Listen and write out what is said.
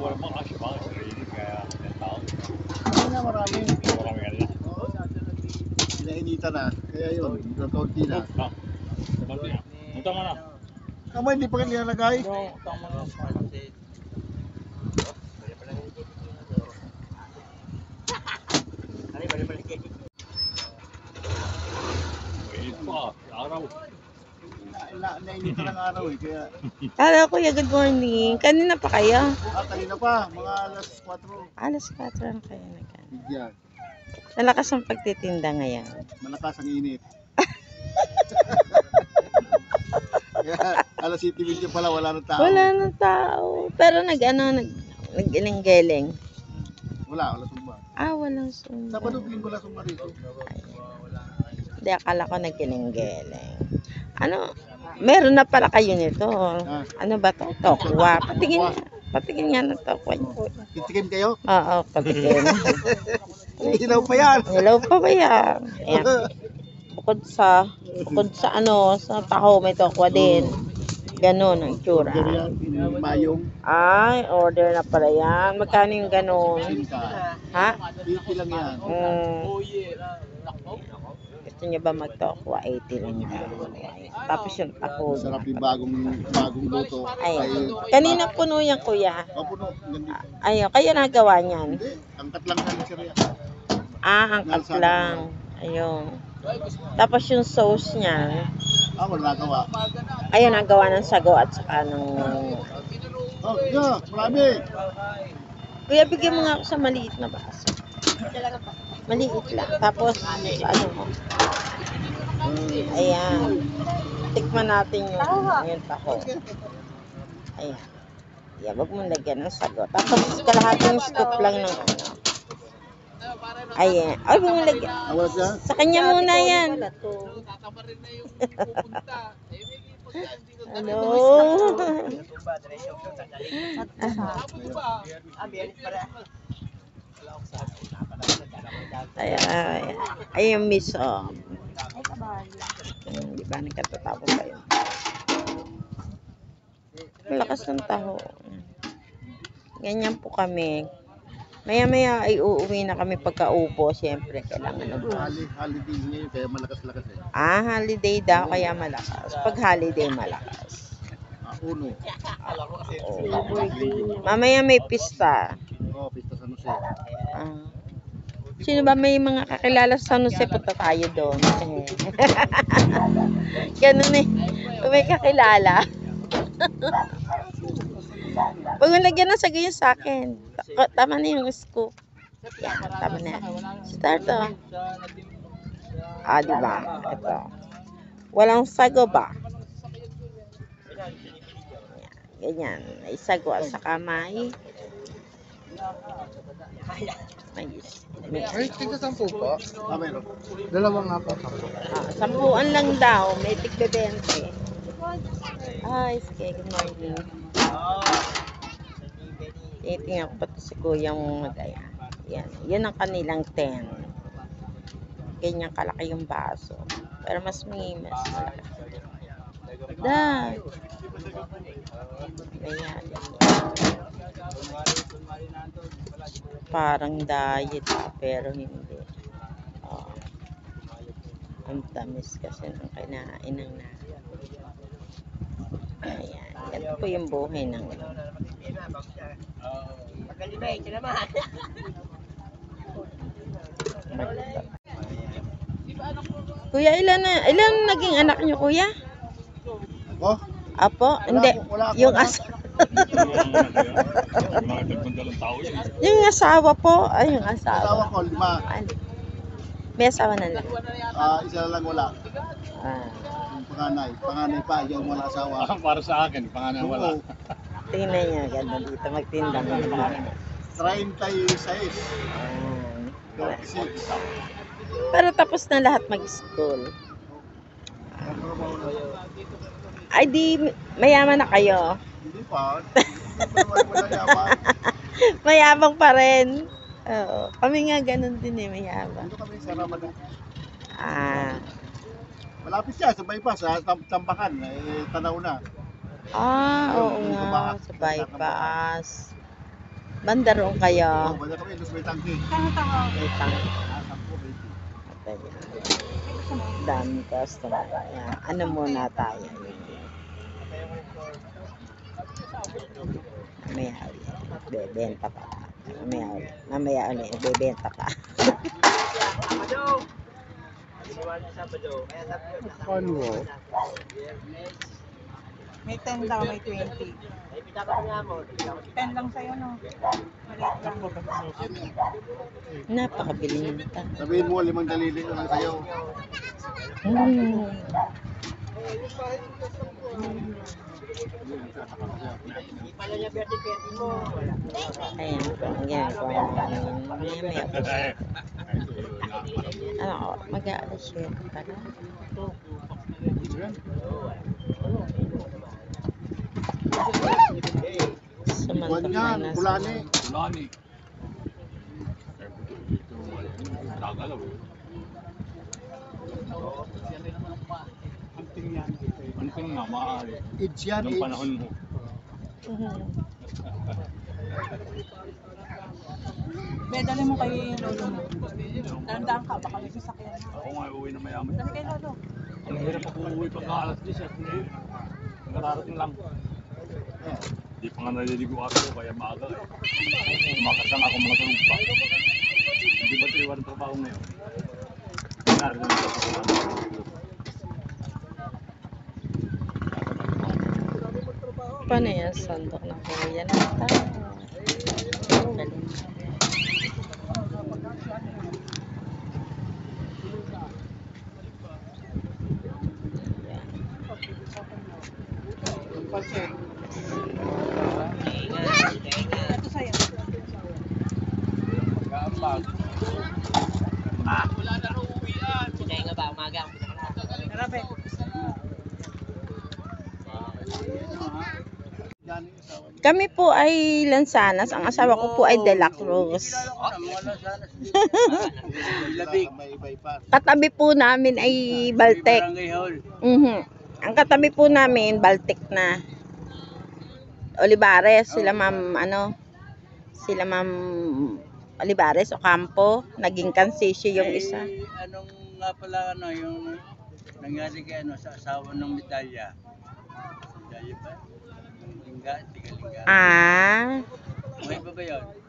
wala mga kasi mga sarili, kaya ang tao. Hindi na marami. Marami ka na. Oo. Pinainita na. Kaya yun, kaunti na. Ah, konti na. Utang mo na. Tama, hindi pa kanila nagay. Utang mo na. Wait pa, araw. Nainita ng araw eh. Kaya, Hello, Kuya. Good morning. Kanina pa kayo? kanina pa, mga alas 4. Alas 4 na kayo na gan. Bigyan. Malakas ang pagtitinda ngayon. Malakas ang init. Kaya, alas 7:20 pala, wala nang tao. Wala nang tao. Pero nag-iling-geling. Wala sumba. Walang sumba. Sabado, linggo lang sumba rito. Hindi, akala ko nag-iling-geling. Ano? Meron na pala kayo nito. Ano ba to? Tokwa. Patingin nga ng tokwa niyo. Titikim kayo? Oo, patingin. Ilaw pa yan. Hello pa ba yan? Ayan. Bukod sa sa taho may tokwa din. Ganon ang tsura. Order yan, mayong. Ay, order na pala yan. Magkano yung ganon? Pinta. Ha? 80 lang yan. Gusto niyo ba magtokwa? 80 lang yan. Tapos yung taho. Sarap yung bagong luto. Ay, kanina puno yan, kuya. Puno. Ganda. Ayun, kayo nagawa niyan. Hindi, angkat lang yan sir. Angkat lang. Ayun. Tapos yung sauce niya, Wala nagawa. ayun, nagawa ng sago at saka ng... Yeah, marami. Kuya, bigyan mo nga ako sa maliit na baso. Maliit lang. Tapos, ano mo? Ayan. Tikman natin yung taho. Ayan. Ayan, wag mong lagyan ng sago. Tapos, kalahating scoop lang ng ano. Ayan. Ay, wag mong lagyan. Wala siya? Sa kanya muna yan. Ano? Ayan. Ay, yung miso. Di ba nagkatatapos kayo? Malakas ng taho. Ganyan po kami. Maya-maya ay uuwi na kami pagka-upo. Siyempre, kailangan na Holiday ngayon, kaya malakas-lakas eh. holiday daw, kaya malakas. Pag holiday, malakas. Uno. Mamaya may pista. Pista San Jose. Sino ba may mga kakilala sa San Jose? Punta tayo doon. Ganun eh. Kung may kakilala. Huwag mo lagyan ng sago yung sa akin. Tama na yung scoop. Yan, tama na. Start oh. Diba? Ito. Walang sago ba? Ganyan. May sago at saka may Ay, tigda 10 po. Meron. Dalawang nga po. 10 lang daw. May tigda 20. Ay, sige. Good morning. Titingnan ko pa ito si kuyang magaya. Yan. Yan ang kanilang 10. Ganyan kalaki yung baso. Pero mas malaki. Da. Ayan. Parang diet pero hindi. Ang tamis kasi ng kinain ng natin. Ayan. Ito po yung buhay ng Kuya, ilan naging anak niyo, kuya? Ako? Apo? Hindi. Yung yung asawa po. Ay, yung Asawa asawa. ko, 5. Ano? May asawa na lang. Isa lang wala. Yung panganay. Panganay pa, yung wala asawa. Para sa akin, pangalan wala. Tingnan niya, ganda dito magtinda. 36. 36. Pero tapos na lahat mag-school. Ay, di mayaman na kayo. Hindi pa. Wala yaman. Mayabang pa rin. Oo. Kami nga ganun din eh, mayabang. Dito kami sa Ramadan. Malapit siya sa bypass, sa Tambakan. Tanaw na. Oo nga, sa bypass. Banda roon kayo. Oh, banda kami, tapos may tangke. May tang- Ah, 10, 20. At ayan. Dami customer. Ayan. Ano muna tayo? Mamaya ulit. Bebenta pa. Mamaya ulit. Bebenta pa. Ano? May 10 daw, may 20. 10 lang sa'yo, no? Maliit lang. Napakabili nito. Sabihin mo, 5 dalili na lang sa'yo. Hmm. Ayan po. Ayan po. Ano, mag-aalas yun. Buwan yan, kulani. Kulani. Tagalaw. Anting na, maaari. Age yan, Nung age. panahon mo. Be, dali mo kay lolo mo. Tandaan ka, baka may sasakyan. Ako nga uuwi na mayaman. Dali kay lolo. Ang hirap ako uuwi pagka alas 10 at nararating lang. Hindi pa nga naliligo ako kaya maaga eh. Umakas lang ako mga tulog pa. Hindi ba ito yung trabaho ngayon? Narinig ako sa mga. Paano yan? Sandok na kuya na tayo. Galing. Ito sa'yo. Tara, be. Kami po ay Lansanas. Ang asawa ko po ay De La Cruz. May bypass. Katabi po namin ay Baltic. Ang katabi po namin, Baltic na. Olivares, sila ma'am, sila ma'am Olivares o Campo. Naging kansisyo yung isa. Anong nga pala yung nangyari kay sa asawa ng medalya? Medalya ba? Yung lingga, tiga lingga. Ah, May ba yun?